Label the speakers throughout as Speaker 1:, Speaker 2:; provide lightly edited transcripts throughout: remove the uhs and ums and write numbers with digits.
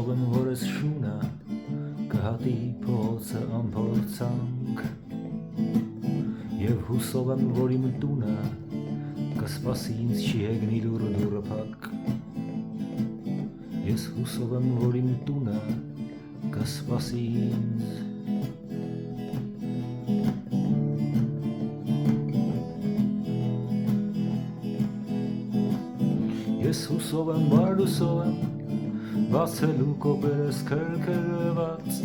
Speaker 1: հուսով եմ, որ ես շունը կհատի փողոցը ամփորձանք Եվ հուսով եմ, որ իմ տունը կսպասի ինձ չի հեգնի դուրը փակ Ես հուսով եմ, որ իմ տունը կսպասի ինձ Ես հուսով եմ, բարդուսով եմ, բացելու կոպերս քրքրված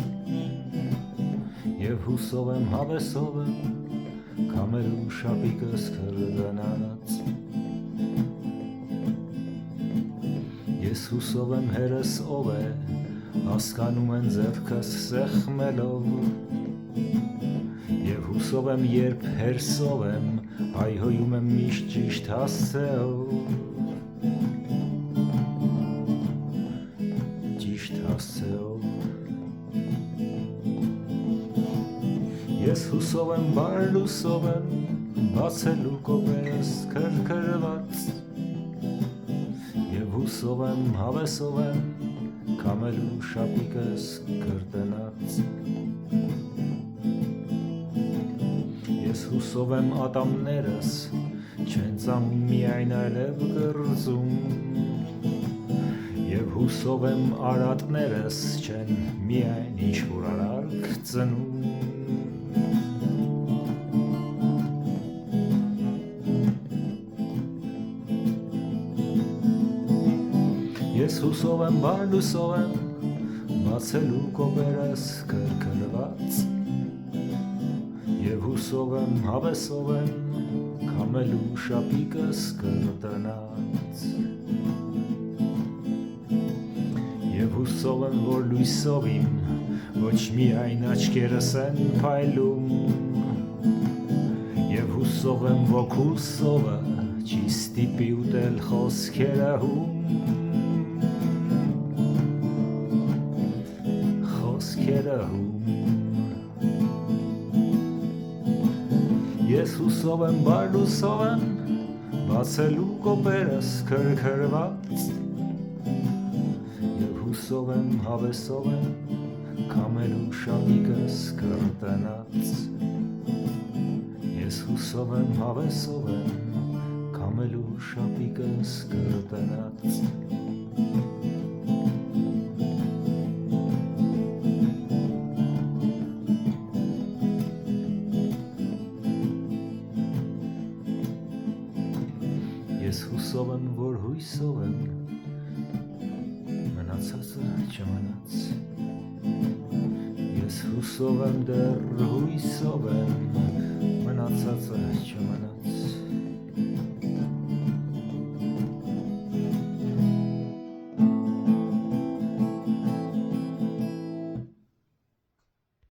Speaker 1: Եվ հուսով եմ, հավեսով եմ, կամելու շապիկս քրդանած Ես հուսով եմ, հերս ով է, հասկանում են ձեռքս սեղմելով Եվ հուսով եմ, երբ հերսով եմ, հայհոյում եմ միշտ ճիշտ հասցեով Ես հուսով եմ, բարդուսով եմ, բացելու կոպերս քրքրված Եվ հուսով եմ, հավեսով եմ, կամելու շապիկս քրտնած Ես հուսով եմ, ատամներս չեն ծամում միայն այլև կրծում Եվ հուսով եմ, արատներս չեն միայն ինչ-որ արարք ծնում Ես հուսով եմ, բարդուսով եմ, բացելու կոպերս քրքրված Եվ հուսով եմ, հավեսով եմ, կամելու շապիկս կրտնած Եվ հուսով եմ, որ լույսով իմ, ոչ միայն աչքերս են փայլում Եվ հուսով եմ, ոգուս սովը, չի ստիպի ուտել խոսքերը հում Ես հուսով եմ, բարդուսով եմ, բացելու կոպերս քրքրված Եվ հուսով եմ, հավեսով եմ, կամելու շապիկս կրտնած Ես հուսով եմ, հավեսով եմ, կամելու շապիկս կրտնած Ես հուսով եմ, որ հույսով եմ, մնացածը չմնաց Ես հուսով եմ, դեռ հույսով եմ, մնացածը չմնաց